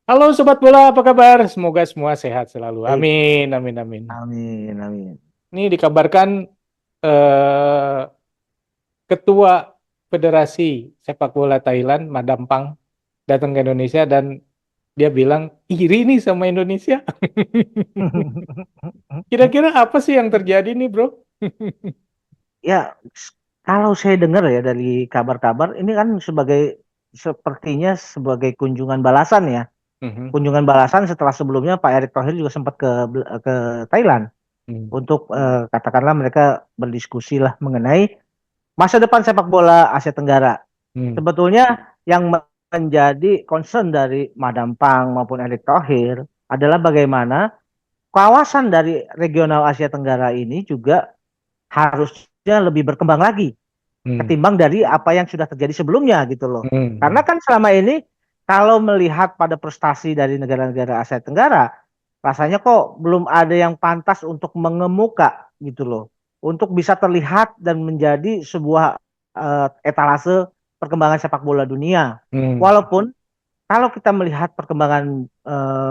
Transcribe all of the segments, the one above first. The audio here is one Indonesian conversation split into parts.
Halo Sobat Bola, apa kabar? Semoga semua sehat selalu. Baik, Amin, amin, amin. amin, amin. Ini dikabarkan eh, Ketua Federasi Sepak Bola Thailand, Madam Pang, datang ke Indonesia dan dia bilang iri nih sama Indonesia. Kira-kira apa sih yang terjadi nih, Bro? Ya, kalau saya dengar ya dari kabar-kabar, ini kan sepertinya sebagai kunjungan balasan ya. Mhm, Kunjungan balasan setelah sebelumnya Pak Erick Thohir juga sempat ke Thailand mhm, untuk katakanlah mereka berdiskusi lah mengenai masa depan sepak bola Asia Tenggara. mhm, Sebetulnya yang menjadi concern dari Madam Pang maupun Erick Thohir adalah bagaimana kawasan dari regional Asia Tenggara ini juga harusnya lebih berkembang lagi mhm, ketimbang dari apa yang sudah terjadi sebelumnya gitu loh. Karena mhm, kan selama ini kalau melihat pada prestasi dari negara-negara Asia Tenggara, rasanya kok belum ada yang pantas untuk mengemuka gitu loh. Untuk bisa terlihat dan menjadi sebuah etalase perkembangan sepak bola dunia. mhm, Walaupun kalau kita melihat perkembangan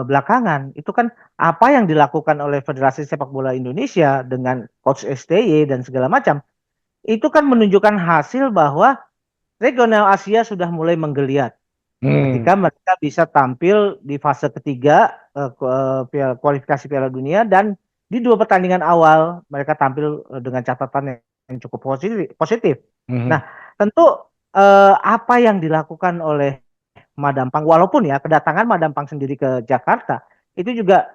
belakangan, itu kan apa yang dilakukan oleh Federasi Sepak Bola Indonesia dengan Coach STY dan segala macam, itu kan menunjukkan hasil bahwa regional Asia sudah mulai menggeliat mhm, ketika mereka bisa tampil di fase ketiga kualifikasi Piala Dunia dan di dua pertandingan awal mereka tampil dengan catatan yang cukup positif. mhm, Nah, tentu apa yang dilakukan oleh Madam Pang, walaupun ya kedatangan Madam Pang sendiri ke Jakarta itu juga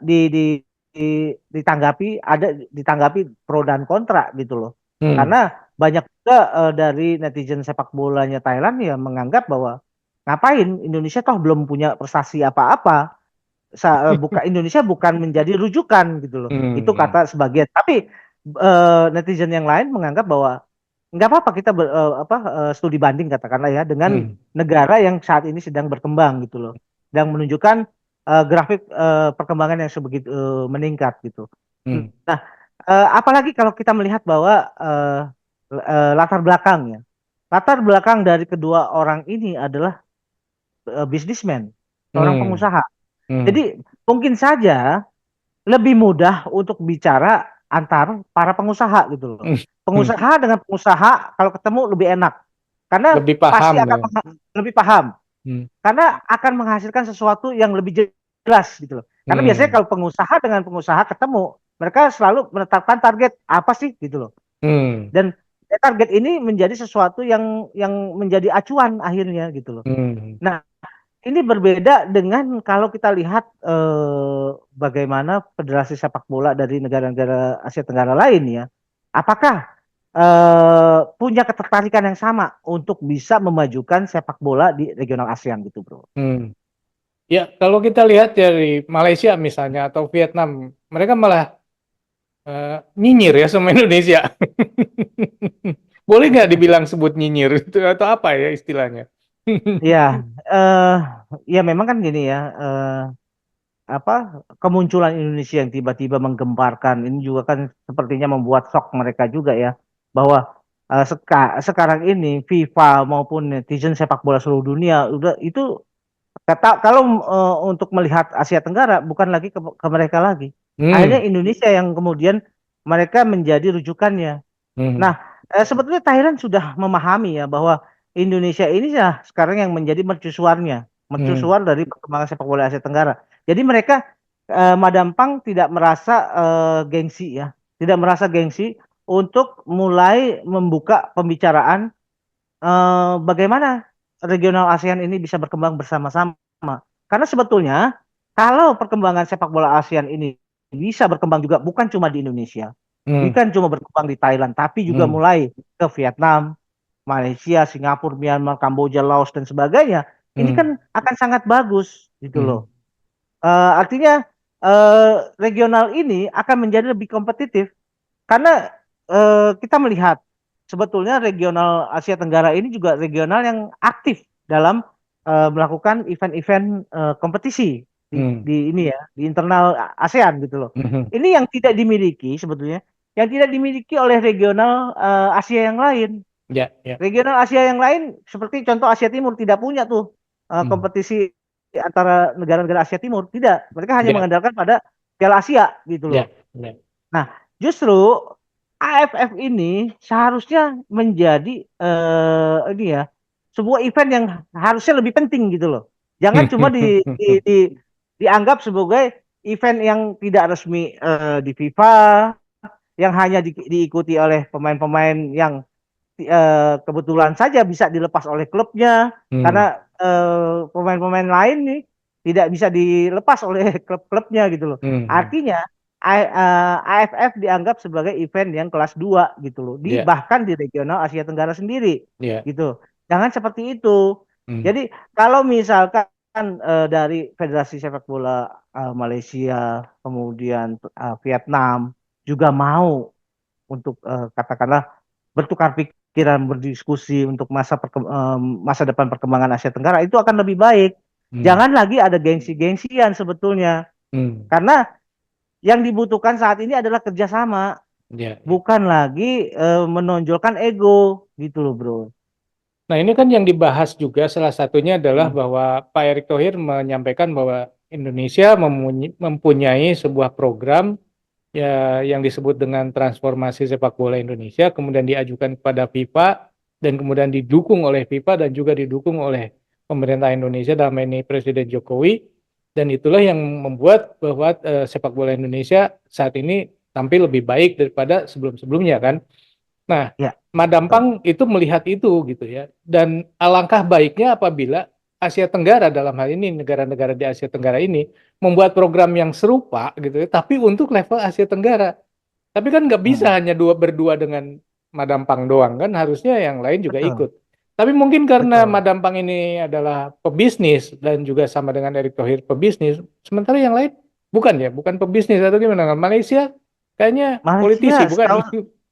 ditanggapi pro dan kontra gitu loh. mhm. Karena banyak juga dari netizen sepak bolanya Thailand ya menganggap bahwa ngapain Indonesia toh belum punya prestasi apa-apa. Indonesia bukan menjadi rujukan gitu loh. Itu Mhm, kata sebagian. Tapi netizen yang lain menganggap bahwa nggak apa-apa kita studi banding katakanlah ya dengan mhm, negara yang saat ini sedang berkembang gitu loh, sedang menunjukkan grafik perkembangan yang sebegitu meningkat gitu. mhm, Nah, apalagi kalau kita melihat bahwa latar belakang dari kedua orang ini adalah bisnismen, seorang mhm, pengusaha. mhm, Jadi mungkin saja lebih mudah untuk bicara antar para pengusaha gitu loh. mhm. Pengusaha dengan pengusaha kalau ketemu lebih enak karena Lebih pasti paham akan ya. lebih paham Hmm. karena akan menghasilkan sesuatu yang lebih jelas gitu loh. Karena biasanya Hmm. kalau pengusaha dengan pengusaha ketemu, mereka selalu menetapkan target apa sih gitu loh. Hmm. Dan target ini menjadi sesuatu yang menjadi acuan akhirnya gitu loh. Hmm. Nah, ini berbeda dengan kalau kita lihat bagaimana federasi sepak bola dari negara-negara Asia Tenggara lain ya. Apakah punya ketertarikan yang sama untuk bisa memajukan sepak bola di regional ASEAN gitu, Bro? Hmm. Ya, kalau kita lihat dari Malaysia misalnya atau Vietnam, mereka malah nyinyir ya sama Indonesia. Boleh nggak dibilang sebut nyinyir itu atau apa ya istilahnya? Ya, eh ya memang kan gini ya, apa kemunculan Indonesia yang tiba-tiba menggemparkan ini juga kan sepertinya membuat shock mereka juga ya bahwa sekarang ini FIFA maupun netizen sepak bola seluruh dunia udah itu kata kalau untuk melihat Asia Tenggara bukan lagi ke mereka lagi. Akhirnya Hmm. Indonesia yang kemudian mereka menjadi rujukannya. Nah, Hmm. sebetulnya Thailand sudah memahami ya bahwa Indonesia ini ya sekarang yang menjadi mercusuarnya, Hmm. mercusuar dari perkembangan sepak bola Asia Tenggara. Jadi mereka Madam Pang tidak merasa gengsi ya, tidak merasa gengsi untuk mulai membuka pembicaraan bagaimana regional ASEAN ini bisa berkembang bersama-sama. Karena sebetulnya kalau perkembangan sepak bola ASEAN ini bisa berkembang juga bukan cuma di Indonesia, Hmm. bukan cuma berkembang di Thailand, tapi juga Hmm. mulai ke Vietnam, Malaysia, Singapura, Myanmar, Kamboja, Laos dan sebagainya. Ini Hmm. kan akan sangat bagus gitu loh. Hmm. Artinya regional ini akan menjadi lebih kompetitif karena kita melihat sebetulnya regional Asia Tenggara ini juga regional yang aktif dalam melakukan event-event kompetisi Hmm. di ini ya di internal ASEAN gitu loh. Hmm. Ini yang tidak dimiliki sebetulnya, yang tidak dimiliki oleh regional Asia yang lain. Ya, ya. Regional Asia yang lain seperti contoh Asia Timur tidak punya tuh Hmm. kompetisi antara negara-negara Asia Timur. Tidak, mereka hanya Ya, mengandalkan pada Piala Asia gitu loh. ya, ya. Nah, justru AFF ini seharusnya menjadi ini ya sebuah event yang harusnya lebih penting gitu loh. Jangan cuma dianggap sebagai event yang tidak resmi di FIFA, yang hanya diikuti oleh pemain-pemain yang kebetulan saja bisa dilepas oleh klubnya, Hmm, karena pemain-pemain lain nih tidak bisa dilepas oleh klub-klubnya gitu loh. hmm, Artinya AFF dianggap sebagai event yang kelas 2 gitu loh. ya, Bahkan di regional Asia Tenggara sendiri ya, gitu. Jangan seperti itu. hmm, Jadi kalau misalkan dari Federasi Sepak Bola Malaysia, kemudian Vietnam juga mau untuk katakanlah bertukar pikiran, berdiskusi untuk masa depan perkembangan Asia Tenggara itu akan lebih baik. hmm, Jangan lagi ada gengsi-gengsian sebetulnya. hmm, Karena yang dibutuhkan saat ini adalah kerjasama, ya, ya. bukan lagi menonjolkan ego gitu loh, bro. Nah, ini kan yang dibahas juga salah satunya adalah Hmm. bahwa Pak Erick Thohir menyampaikan bahwa Indonesia mempunyai sebuah program ya yang disebut dengan transformasi sepak bola Indonesia, kemudian diajukan kepada FIFA dan kemudian didukung oleh FIFA dan juga didukung oleh pemerintah Indonesia dalam ini Presiden Jokowi, dan itulah yang membuat bahwa sepak bola Indonesia saat ini tampil lebih baik daripada sebelum-sebelumnya kan. Nah, Ya, betul. Madampang itu melihat itu gitu ya. Dan alangkah baiknya apabila Asia Tenggara dalam hal ini negara-negara di Asia Tenggara ini membuat program yang serupa gitu ya, tapi untuk level Asia Tenggara. Tapi kan nggak bisa Hmm. hanya berdua dengan Madampang doang kan, harusnya yang lain juga Betul, ikut. Tapi mungkin karena betul. Madampang ini adalah pebisnis dan juga sama dengan Erick Thohir pebisnis, sementara yang lain bukan ya, bukan pebisnis atau gimana? Malaysia kayaknya Malaysia politisi bukan? setahu,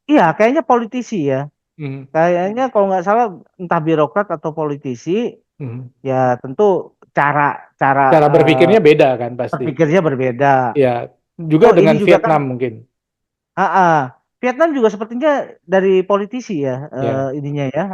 iya kayaknya politisi ya. Hmm. Kayaknya kalau nggak salah entah birokrat atau politisi, Hmm. ya tentu cara cara Cara berpikirnya beda kan pasti. berpikirnya berbeda. Ya, juga Oh, ini dengan juga kan Vietnam mungkin. ah, ah. Vietnam juga sepertinya dari politisi ya Ya, ininya ya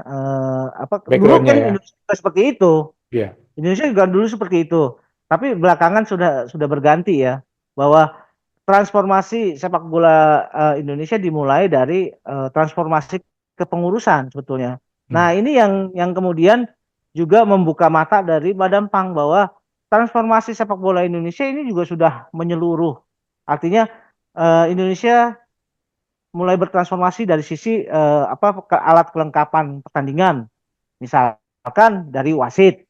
apa dulu backgroundnya kan ya. Indonesia juga seperti itu. Ya. Indonesia juga dulu seperti itu. Tapi belakangan sudah berganti ya bahwa transformasi sepak bola Indonesia dimulai dari transformasi kepengurusan sebetulnya. Hmm. Nah, ini yang kemudian juga membuka mata dari Badan Pang bahwa transformasi sepak bola Indonesia ini juga sudah menyeluruh. Artinya Indonesia mulai bertransformasi dari sisi alat kelengkapan pertandingan. Misalkan dari wasit.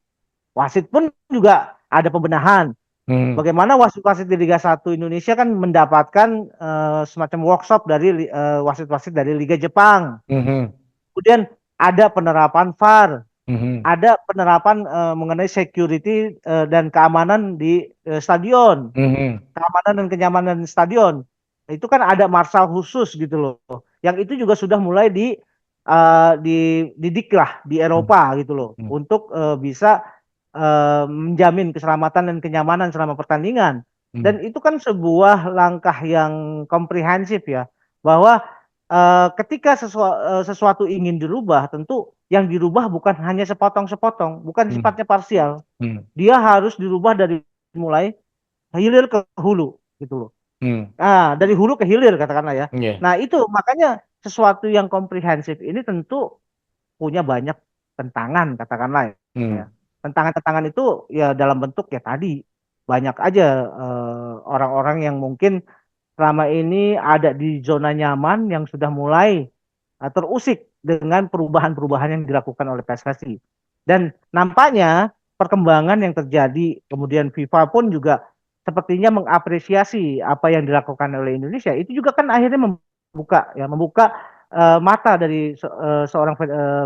Wasit pun juga ada pembenahan. Hmm. Bagaimana wasit-wasit di Liga 1 Indonesia kan mendapatkan semacam workshop dari wasit-wasit dari Liga Jepang. Hmm. Kemudian ada penerapan VAR, Hmm. ada penerapan mengenai security dan keamanan di stadion, Hmm. keamanan dan kenyamanan stadion. Itu kan ada marshal khusus gitu loh. Yang itu juga sudah mulai dididik lah di Hmm. Eropa gitu loh Hmm. untuk bisa menjamin keselamatan dan kenyamanan selama pertandingan. Hmm. Dan itu kan sebuah langkah yang komprehensif ya, bahwa ketika sesuatu ingin dirubah, tentu yang dirubah bukan hanya sepotong-sepotong, bukan Hmm. sifatnya parsial. Hmm. Dia harus dirubah dari mulai hilir ke hulu gitu loh. Hmm. Nah, dari hulu ke hilir katakanlah ya. Ya. Nah, itu makanya sesuatu yang komprehensif ini tentu punya banyak tentangan katakanlah ya. Hmm. Tentangan-tentangan itu ya dalam bentuk ya tadi banyak aja orang-orang yang mungkin selama ini ada di zona nyaman yang sudah mulai terusik dengan perubahan-perubahan yang dilakukan oleh PSSI. Dan nampaknya perkembangan yang terjadi kemudian FIFA pun juga sepertinya mengapresiasi apa yang dilakukan oleh Indonesia. Itu juga kan akhirnya membuka mata dari seorang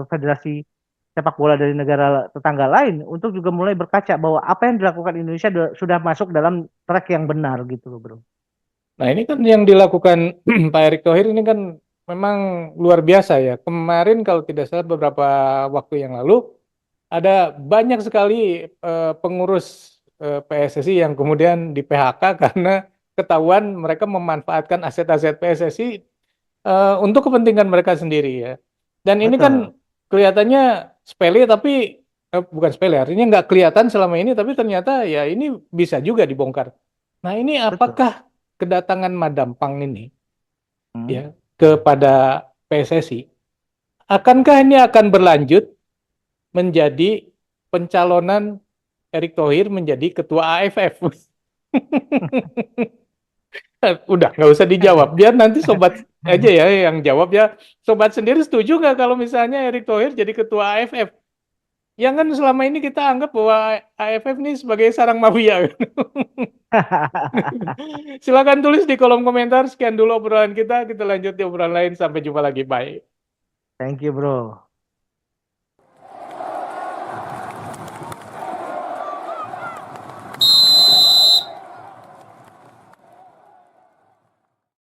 federasi sepak bola dari negara tetangga lain untuk juga mulai berkaca bahwa apa yang dilakukan Indonesia sudah masuk dalam track yang benar gitu loh, bro. Nah, ini kan yang dilakukan Pak Erick Thohir ini kan memang luar biasa ya. Kemarin kalau tidak salah beberapa waktu yang lalu ada banyak sekali pengurus PSSI yang kemudian di PHK karena ketahuan mereka memanfaatkan aset-aset PSSI untuk kepentingan mereka sendiri ya. Dan ini kan Betul. kelihatannya sepele tapi bukan sepele, artinya nggak kelihatan selama ini, tapi ternyata ya ini bisa juga dibongkar. Nah, ini Betul. apakah kedatangan Madam Pang ini Hmm. ya kepada PSSI, akankah ini akan berlanjut menjadi pencalonan Erick Thohir menjadi ketua AFF? Udah nggak usah dijawab, biar nanti sobat aja ya yang jawab ya. Sobat sendiri setuju nggak kalau misalnya Erick Thohir jadi ketua AFF? Yang kan selama ini kita anggap bahwa AFF ini sebagai sarang mafia. Silakan tulis di kolom komentar. Sekian dulu obrolan kita. Kita lanjut di obrolan lain. Sampai jumpa lagi. Bye. Thank you, bro.